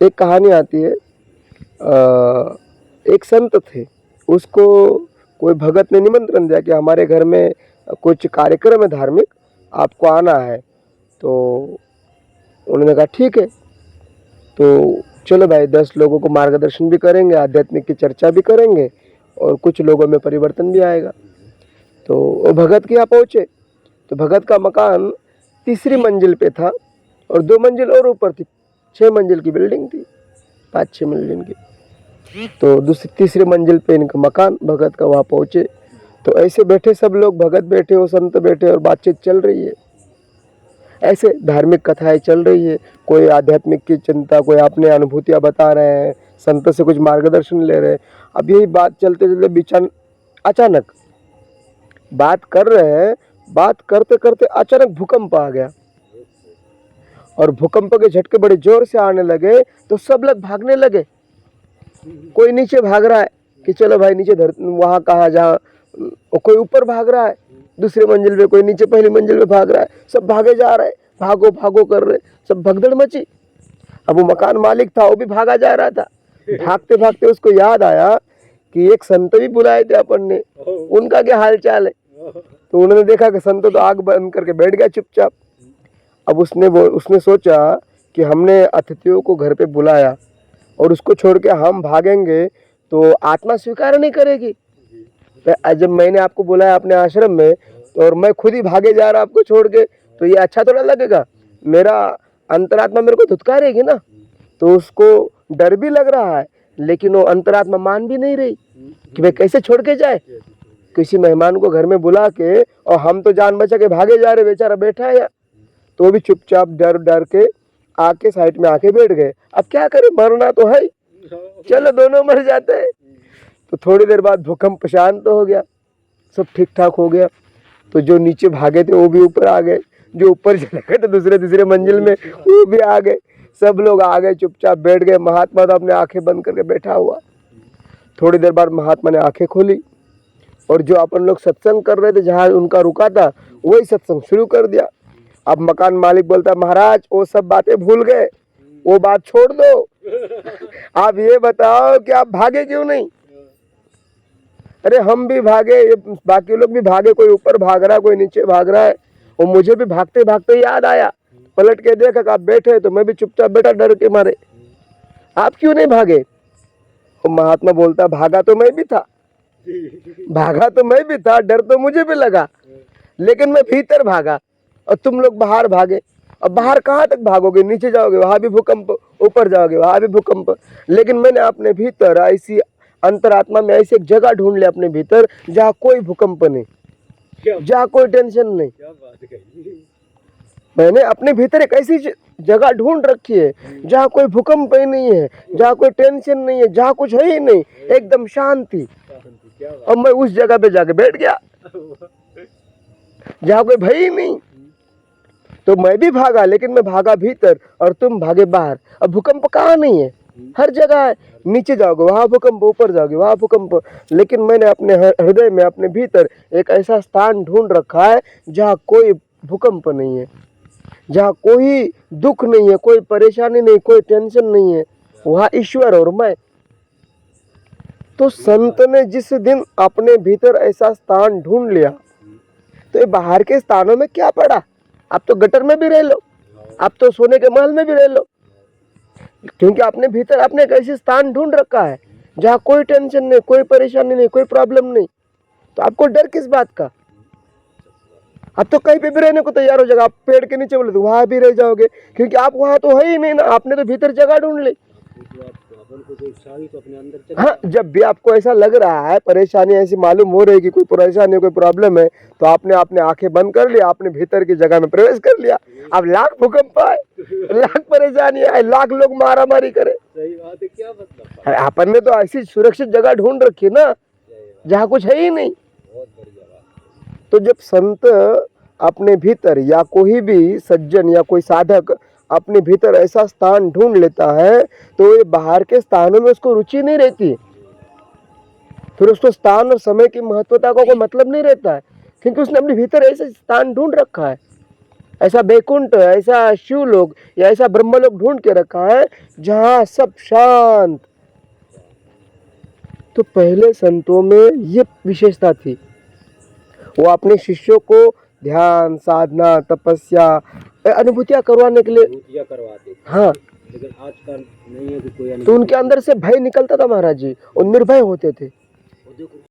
एक कहानी आती है। एक संत थे, उसको कोई भगत ने निमंत्रण दिया कि हमारे घर में कुछ कार्यक्रम है धार्मिक, आपको आना है। तो उन्होंने कहा ठीक है। तो चलो भाई, 10 लोगों को मार्गदर्शन भी करेंगे, आध्यात्मिक की चर्चा भी करेंगे और कुछ लोगों में परिवर्तन भी आएगा। तो वो भगत के यहाँ पहुँचे। तो भगत का मकान तीसरी मंजिल पे था और 2 मंजिल और ऊपर थी। 6 मंजिल की बिल्डिंग थी, 5-6 मंजिल की। तो दूसरी तीसरी मंजिल पे इनका मकान, भगत का, वहाँ पहुँचे। तो ऐसे बैठे सब लोग, भगत बैठे, वो संत बैठे और बातचीत चल रही है। ऐसे धार्मिक कथाएं चल रही है, कोई आध्यात्मिक की चिंता, कोई अपने अनुभूतियाँ बता रहे हैं, संत से कुछ मार्गदर्शन ले रहे हैं। अब यही बात चलते चलते बीच अचानक बात कर रहे हैं, बात करते करते अचानक भूकंप आ गया और भूकंप के झटके बड़े जोर से आने लगे। तो सब लोग भागने लगे। कोई नीचे भाग रहा है कि चलो भाई नीचे वहाँ कहाँ जहाँ, कोई ऊपर भाग रहा है दूसरे मंजिल पे, कोई नीचे पहली मंजिल पे भाग रहा है। सब भागे जा रहे हैं, भागो भागो कर रहे, सब भगदड़ मची। अब वो मकान मालिक था, वो भी भागा जा रहा था। भागते भागते उसको याद आया कि एक संत भी बुलाए थे अपन ने, उनका क्या हाल चाल है। तो उन्होंने देखा कि संत तो आग बंद करके बैठ गया चुपचाप। अब उसने सोचा कि हमने अतिथियों को घर पे बुलाया और उसको छोड़ के हम भागेंगे तो आत्मा स्वीकार नहीं करेगी। तो जब मैंने आपको बुलाया अपने आश्रम में तो और मैं खुद ही भागे जा रहा आपको छोड़ के, तो ये अच्छा थोड़ा लगेगा। मेरा अंतरात्मा मेरे को धुतकारेगी ना। तो उसको डर भी लग रहा है, लेकिन वो अंतरात्मा मान भी नहीं रही कि भाई कैसे छोड़ के जाए किसी मेहमान को घर में बुला के, और हम तो जान बचा के भागे जा रहे, बेचारा बैठा है यहाँ। तो वो भी चुपचाप डर डर के आके साइड में आके बैठ गए। अब क्या करें, मरना तो है, चलो दोनों मर जाते हैं। तो थोड़ी देर बाद भूकंप शांत हो गया, सब ठीक ठाक हो गया। तो जो नीचे भागे थे वो भी ऊपर आ गए, जो ऊपर चले गए थे दूसरे तीसरे मंजिल में वो भी आ गए। सब लोग आ गए, चुपचाप बैठ गए। महात्मा तो अपने आंखें बंद करके बैठा हुआ। थोड़ी देर बाद महात्मा ने आंखें खोली और जो अपन लोग सत्संग कर रहे थे, जहाँ उनका रुका था, वही सत्संग शुरू कर दिया। अब मकान मालिक बोलता, महाराज वो सब बातें भूल गए, वो बात छोड़ दो। आप ये बताओ कि आप भागे क्यों नहीं। अरे हम भी भागे, ये बाकी लोग भी भागे, कोई ऊपर भाग रहा है, कोई नीचे भाग रहा है। और मुझे भी भागते भागते याद आया, पलट के देखा आप बैठे, तो मैं भी चुपचाप बैठा डर के मारे। आप क्यों नहीं भागे। और महात्मा बोलता, भागा तो मैं भी था, भागा तो मैं भी था, डर तो मुझे भी लगा, लेकिन मैं भीतर भागा और तुम लोग बाहर भागे। अब बाहर कहाँ तक भागोगे, नीचे जाओगे वहां भी भूकंप, ऊपर जाओगे वहां भी भूकंप। लेकिन मैंने अपने भीतर ऐसी अंतरात्मा में ऐसी एक जगह ढूंढ लिया अपने भीतर, जहाँ कोई भूकंप नहीं, जहाँ कोई टेंशन नहीं। मैंने अपने भीतर एक ऐसी जगह ढूंढ रखी है जहाँ कोई भूकंप ही नहीं है, जहाँ कोई टेंशन नहीं है, जहाँ कुछ है ही नहीं, एकदम शांति। और मैं उस जगह पे जाके बैठ गया जहाँ कोई भय ही नहीं। तो मैं भी भागा, लेकिन मैं भागा भीतर और तुम भागे बाहर। अब भूकंप कहाँ नहीं है, हर जगह है। नीचे जाओगे वहां भूकंप, ऊपर जाओगे वहां भूकंप। लेकिन मैंने अपने हृदय में, अपने भीतर एक ऐसा स्थान ढूंढ रखा है जहाँ कोई भूकंप नहीं है, जहाँ कोई दुख नहीं है, कोई परेशानी नहीं, कोई टेंशन नहीं है। वहाँ ईश्वर और मैं। तो संत ने जिस दिन अपने भीतर ऐसा स्थान ढूंढ लिया, तो ये बाहर के स्थानों में क्या पड़ा। आप तो गटर में भी रह लो, आप तो सोने के महल में भी रह लो, क्योंकि अपने भीतर आपने एक ऐसे स्थान ढूंढ रखा है जहाँ कोई टेंशन नहीं, कोई परेशानी नहीं, कोई प्रॉब्लम नहीं। तो आपको डर किस बात का। आप तो कहीं पे भी रहने को तैयार हो जाएगा। आप पेड़ के नीचे बोले तो वहां भी रह जाओगे, क्योंकि आप वहां तो है ही नहीं ना, आपने तो भीतर जगह ढूंढ ली। हाँ, जब भी आपको ऐसा लग रहा है, परेशानी ऐसी मालूम हो रही है कि कोई परेशानी, कोई प्रॉब्लम है, तो आपने अपने आंखें बंद कर लिया, आपने भीतर की जगह में प्रवेश कर लिया। अब लाख भूकंप आए, लाख परेशानी आए, लाख लोग मारा मारी करे, सही बात है, क्या मतलब। अपन ने तो ऐसी सुरक्षित जगह ढूंढ रखी ना जहाँ कुछ है ही नहीं। तो जब संत अपने भीतर, या कोई भी सज्जन या कोई साधक अपने भीतर ऐसा स्थान ढूंढ लेता है, तो ये बाहर के स्थानों में उसको रुचि नहीं रहती। फिर उसको स्थान और समय की महत्वता का कोई मतलब नहीं रहता है, क्योंकि उसने अपने भीतर ऐसा स्थान ढूंढ रखा है। ऐसा बैकुंठ, ऐसा शिवलोक या ऐसा ब्रह्मलोक ढूंढ के रखा है जहाँ सब शांत। तो पहले संतों में ये विशेषता थी, वो अपने शिष्यों को ध्यान, साधना, तपस्या, अनुभूतियां करवाने के लिए करवाते थे। हाँ, लेकिन आजकल नहीं है कि कोई तो उनके अंदर से भय निकलता था महाराज जी, और निर्भय होते थे।